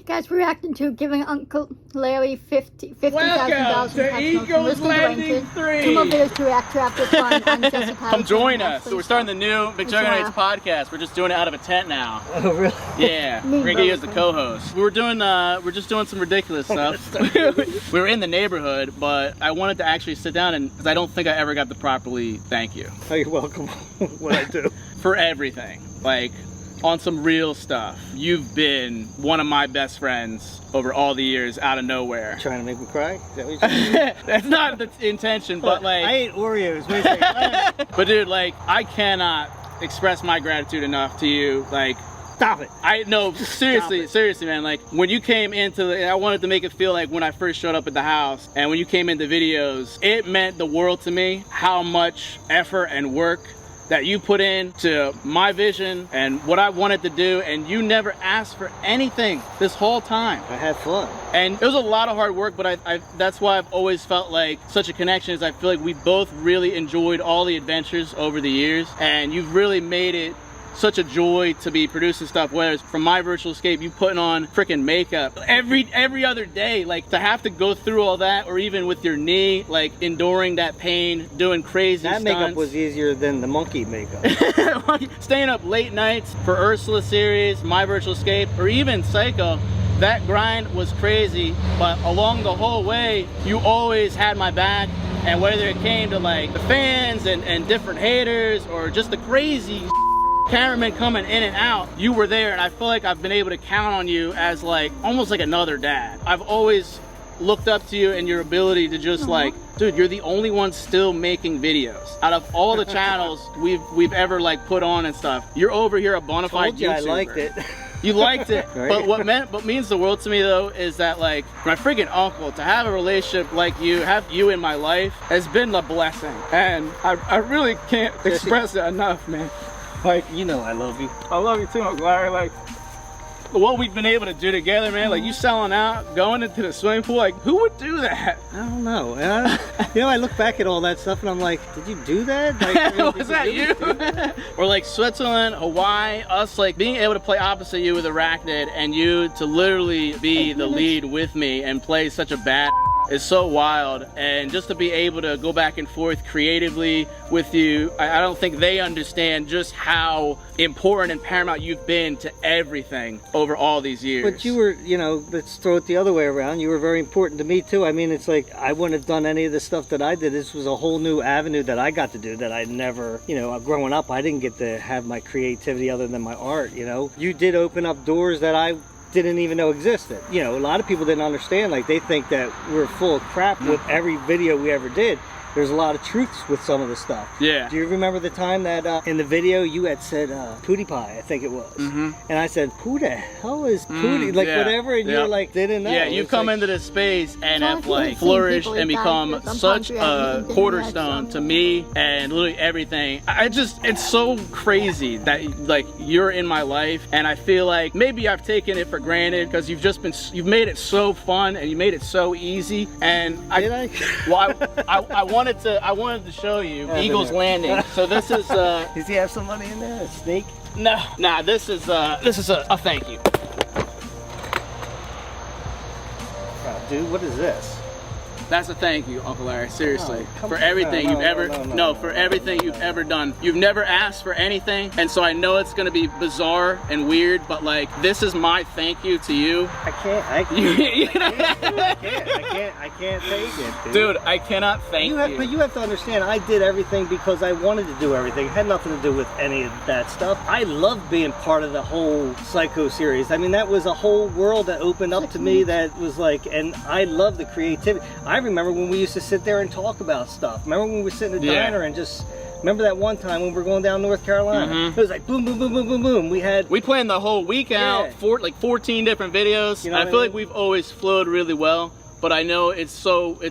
Guys, we're reacting to giving Uncle Larry $50,000 Welcome to Eagles Landing 3. 2 more videos to react to after fun. I'm Jessica. Come join us. So we're starting the new Big Jugginates podcast. We're just doing it out of a tent now. Oh really? Yeah. We're gonna get you as the co-host. We're just doing some ridiculous stuff. We were in the neighborhood, but I wanted to actually sit down and because I don't think I ever got to properly thank you. Oh, you're welcome. What I do for everything. Like on some real stuff. You've been one of my best friends over all the years out of nowhere. Trying to make me cry? Is that what you're saying? That's not the intention, but like I ate Oreos. Basically. But dude, like I cannot express my gratitude enough to you. Like stop it. I know, seriously, man. Like when you came into the, I wanted to make it feel like when I first showed up at the house and when you came into videos, it meant the world to me how much effort and work that you put into my vision and what I wanted to do, and you never asked for anything this whole time. I had fun. And it was a lot of hard work, but that's why I've always felt like such a connection is I feel like we both really enjoyed all the adventures over the years, and you've really made it such a joy to be producing stuff, whether it's from my virtual escape, you putting on freaking makeup every other day, like to have to go through all that, or even with your knee, like enduring that pain, doing crazy that stunts. Makeup was easier than the monkey makeup. Staying up late nights for Ursula series, my virtual escape, or even Psycho. That grind was crazy, but along the whole way, you always had my back. And whether it came to like the fans and different haters, or just the crazy cameramen coming in and out, you were there, and I feel like I've been able to count on you as like almost like another dad. I've always looked up to you and your ability to just like, dude, you're the only one still making videos out of all the channels we've ever like put on and stuff. You're over here a bona fide YouTuber. I liked it. You liked it, right? But what means the world to me though is that like my freaking uncle, to have a relationship like you, have you in my life, has been a blessing, and I really can't express it enough, man. Like, you know I love you. I love you too, Uncle Larry. Like, what we've been able to do together, man. Like, you selling out, going into the swimming pool. Like, who would do that? I don't know. You know, I look back at all that stuff and I'm like, did you do that? Like, was that you? Or like Switzerland, Hawaii, us like being able to play opposite you with Arachnid, and you to literally be the lead with me and play such a bad is so wild. And just to be able to go back and forth creatively with you, I don't think they understand just how important and paramount you've been to everything over all these years. But you were, you know, let's throw it the other way around. You were very important to me too. I mean, it's like I wouldn't have done any of the stuff that I did. This was a whole new avenue that I got to do that I never, you know, growing up, I didn't get to have my creativity other than my art, you know. You did open up doors that I didn't even know existed. You know, a lot of people didn't understand. Like, they think that we're full of crap with every video we ever did. There's a lot of truths with some of the stuff. Yeah. Do you remember the time that in the video you had said Pootie Pie, I think it was. And I said, who the hell is Pootie? Like, whatever, and you're like, didn't know. Yeah, you've come into this space and have like flourished and become such a cornerstone to me and literally everything. It's so crazy that like you're in my life, and I feel like maybe I've taken it for granted because you've made it so fun and you made it so easy. And I wanted to show you Eagles Landing. So this is does he have some money in there? A snake? No, nah, this is a thank you. Oh, dude, what is this? That's a thank you, Uncle Larry, seriously. Oh, for everything you've ever for everything you've ever done. You've never asked for anything, and so I know it's gonna be bizarre and weird, but like this is my thank you to you. I can't take it, dude. I cannot thank you. But you have to understand, I did everything because I wanted to do everything. It had nothing to do with any of that stuff. I loved being part of the whole Psycho series. I mean, that was a whole world that opened up to me that was like, and I love the creativity. I remember when we used to sit there and talk about stuff. Remember when we were sitting in the diner and just, remember that one time when we were going down North Carolina? It was like boom, boom, boom, boom, boom, boom. We planned the whole week out, like 14 different videos. You know I feel like we've always flowed really well. but I know it's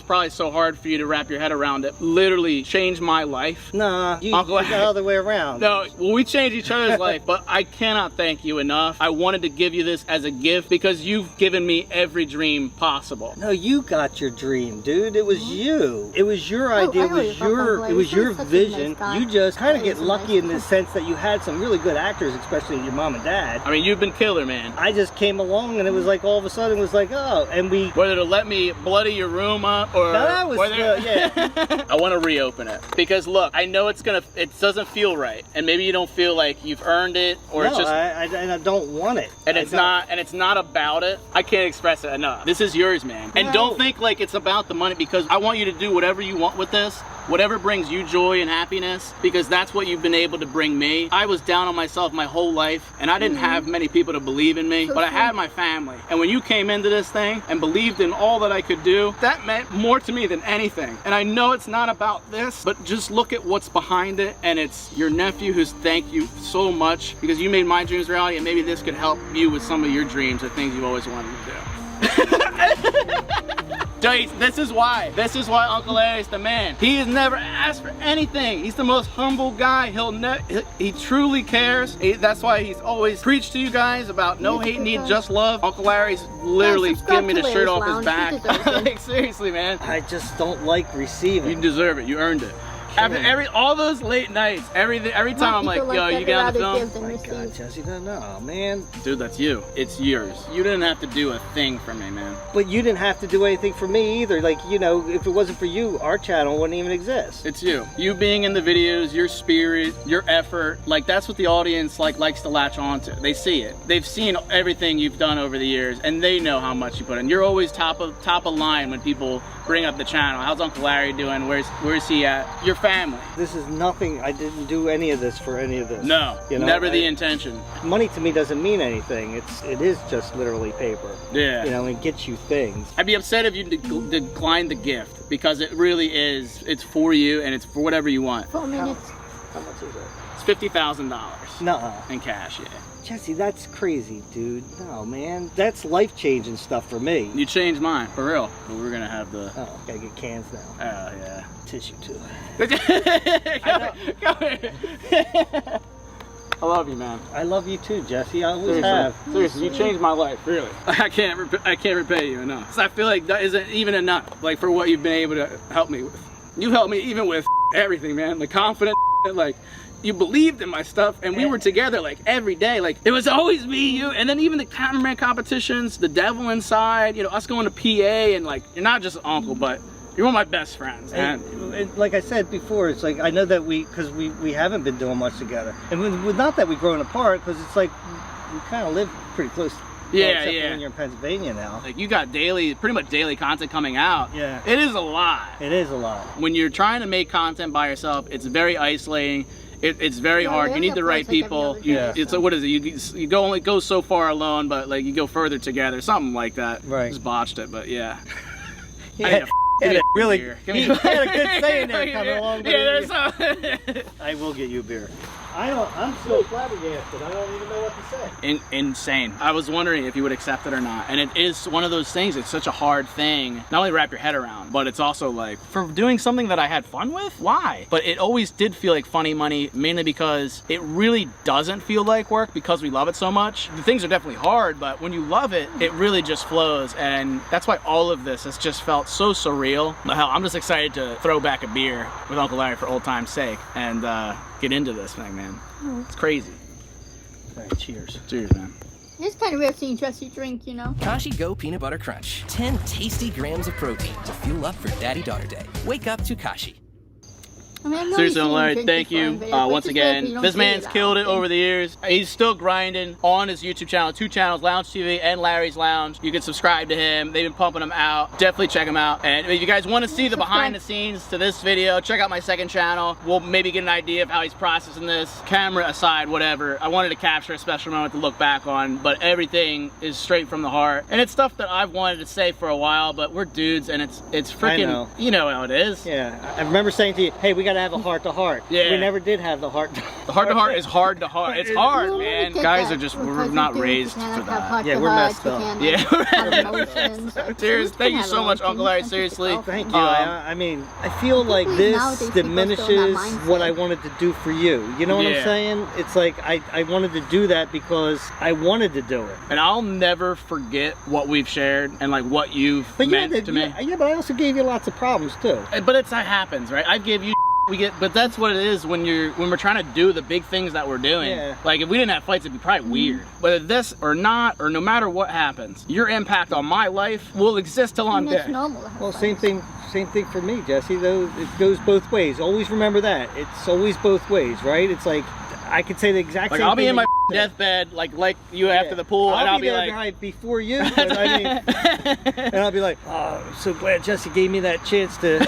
probably so hard for you to wrap your head around it. Literally changed my life. Nah, you Uncle the other way around. No, well, we changed each other's life, but I cannot thank you enough. I wanted to give you this as a gift because you've given me every dream possible. No, you got your dream, dude. It was you. It was your idea. It was your vision. You just kind of get lucky in the sense that you had some really good actors, especially your mom and dad. I mean, you've been killer, man. I just came along and it was like all of a sudden it was like, oh, and we... Whether to let me bloody your room up or... No, that was... yeah. I want to reopen it because look, I know it doesn't feel right, and maybe you don't feel like you've earned it, or no, it's just... and I don't want it. And it's not about it. I can't express it enough. This is yours, man. And don't think like it's about the money, because I want you to do whatever you want with this. Whatever brings you joy and happiness, because that's what you've been able to bring me. I was down on myself my whole life, and I didn't have many people to believe in me, but I had my family. And when you came into this thing and believed in all that I could do, that meant more to me than anything. And I know it's not about this, but just look at what's behind it, and it's your nephew who's thanked you so much because you made my dreams reality, and maybe this could help you with some of your dreams or things you've always wanted to do. This is why Uncle Larry's the man. He has never asked for anything. He's the most humble guy. He truly cares. That's why he's always preached to you guys about no hate, need just love. Uncle Larry's literally giving me the shirt off his back. Like, seriously, man. I just don't like receiving. You deserve it. You earned it. After all those late nights, every time I'm like, yo, you get on the film? Oh my God, Jesse, no, man. Dude, that's you. It's yours. You didn't have to do a thing for me, man. But you didn't have to do anything for me either. Like, you know, if it wasn't for you, our channel wouldn't even exist. It's you. You being in the videos, your spirit, your effort, like that's what the audience likes to latch onto. They see it. They've seen everything you've done over the years, and they know how much you put in. You're always top of line when people bring up the channel. How's Uncle Larry doing? Where's he at? Your family. This is nothing. I didn't do any of this for any of this. No, you know, never the intention. Money to me doesn't mean anything. It is just literally paper. Yeah. You know, it gets you things. I'd be upset if you declined the gift, because it really is. It's for you, and it's for whatever you want. 4 minutes. How much is it? It's $50,000. Nuh-uh. In cash, yeah. Jesse, that's crazy, dude. No, man. That's life-changing stuff for me. You changed mine, for real. But we're gonna have the... Oh, gotta get cans now. Oh, yeah. Tissue, too. Come here. I love you, man. I love you, too, Jesse. I always have. Seriously, you changed my life, really. I can't repay you enough. 'Cause I feel like that isn't even enough, like, for what you've been able to help me with. You helped me even with everything, man. The confident, like... You believed in my stuff, and we were together like every day. Like it was always me, you, and then even the cameraman competitions, the devil inside, you know, us going to PA, and like you're not just an uncle, but you're one of my best friends. And like I said before, it's like I know that because we haven't been doing much together, and with not that we've grown apart, because it's like we kind of live pretty close. Yeah, except yeah. When you're in Pennsylvania now. Like you got pretty much daily content coming out. Yeah. It is a lot. It is a lot. When you're trying to make content by yourself, it's very isolating. It's very hard. You need the right people. What is it? You only go so far alone, but like you go further together. Something like that. Right. Just botched it, but yeah. He had a good saying there coming along. Yeah, there's some. I will get you a beer. I'm still flabbergasted. I don't even know what to say. Insane. I was wondering if you would accept it or not. And it is one of those things, it's such a hard thing, not only to wrap your head around, but it's also like, for doing something that I had fun with? Why? But it always did feel like funny money, mainly because it really doesn't feel like work because we love it so much. The things are definitely hard, but when you love it, it really just flows. And that's why all of this has just felt so surreal. Hell, I'm just excited to throw back a beer with Uncle Larry for old time's sake and get into this thing, man. It's crazy. All right, cheers. Cheers, man. It's kind of weird seeing Jesse drink, you know? Kashi Go Peanut Butter Crunch. 10 tasty grams of protein to fuel up for Daddy-Daughter Day. Wake up to Kashi. I mean, Seriously, Larry, thank you once again. This man's killed it over the years. He's still grinding on his YouTube channel, 2 channels, Lounge TV and Larry's Lounge. You can subscribe to him. They've been pumping him out. Definitely check him out. And if you guys want to see the behind the scenes to this video, check out my second channel. We'll maybe get an idea of how he's processing this. Camera aside, whatever. I wanted to capture a special moment to look back on, but everything is straight from the heart. And it's stuff that I've wanted to say for a while, but we're dudes and it's freaking, you know how it is. Yeah, I remember saying to you, hey, we got to have a heart-to-heart. Yeah. We never did have the heart. The heart-to-heart is hard to heart. It's hard, You man. get Guys that are just, because we're you not do, raised you for can't have that. heart Yeah, to we're heart, messed you up. can't Yeah. have emotions. Seriously, thank you so much, Uncle Larry. Seriously. Thank you. I mean, I feel like Nowadays, this people still in that diminishes mindset. what I wanted to do for you. You know what Yeah. I'm saying? It's like I wanted to do that because I wanted to do it. And I'll never forget what we've shared and like what you've meant to me. Yeah, but I also gave you lots of problems too. But it's that happens, right? I give you but that's what it is when we're trying to do the big things that we're doing. Yeah. Like if we didn't have fights, it'd be probably weird. Whether this or not, or no matter what happens, your impact on my life will exist till I'm And it's dead. normal to have Well, fights. same thing for me, Jesse. Though it goes both ways. Always remember that. It's always both ways, right? It's like I could say the exact Like same I'll be thing in my that you said. deathbed, like you after the pool, and I'll be there like, behind before you. But I mean, and I'll be like, oh, I'm so glad Jesse gave me that chance to.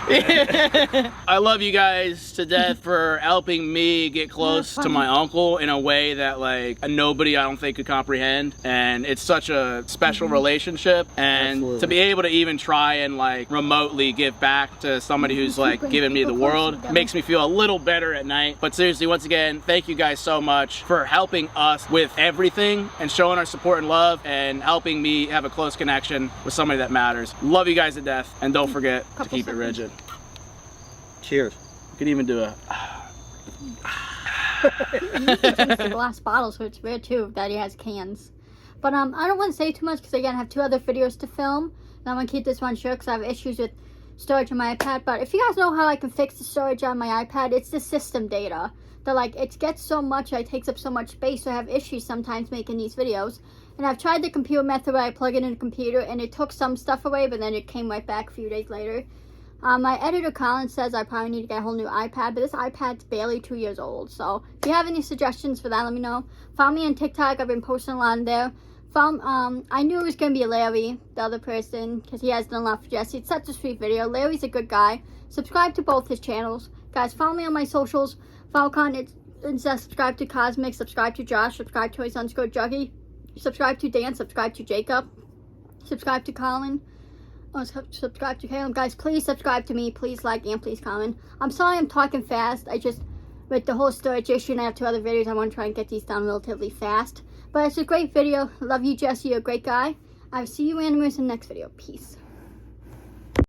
I love you guys to death for helping me get close to my uncle in a way that like nobody I don't think could comprehend, and it's such a special relationship, and Absolutely. to be able to even try and like remotely give back to somebody who's like given me the world makes me feel a little better at night. But seriously, once again, thank you guys so much for helping us with everything and showing our support and love and helping me have a close connection with somebody that matters. Love you guys to death, and don't forget to keep it rigid. Cheers. You could even do a He usually drinks the glass bottle, so it's weird too that he has cans. But I don't want to say too much because again I have 2 other videos to film, and I'm gonna keep this one short because I have issues with storage on my iPad. But if you guys know how I can fix the storage on my iPad, it's the system data. That like it gets so much, it takes up so much space, so I have issues sometimes making these videos. And I've tried the computer method where I plug it in the computer and it took some stuff away, but then it came right back a few days later. My editor Colin says I probably need to get a whole new iPad, but this iPad's barely 2 years old. So if you have any suggestions for that, let me know. Follow me on TikTok. I've been posting a lot on there. I knew it was going to be Larry, the other person, because he has done a lot for Jesse. It's such a sweet video. Larry's a good guy. Subscribe to both his channels. Guys, follow me on my socials. Follow Colin and subscribe to Cosmic. Subscribe to Josh. Subscribe to his _ Juggy. Subscribe to Dan. Subscribe to Jacob. Subscribe to Colin. Oh, subscribe to Caleb. Guys, please subscribe to me. Please like and please comment. I'm sorry I'm talking fast. I just, with the whole storage issue and I have 2 other videos, I want to try and get these done relatively fast. But it's a great video. Love you, Jesse. You're a great guy. I'll see you in the next video. Peace.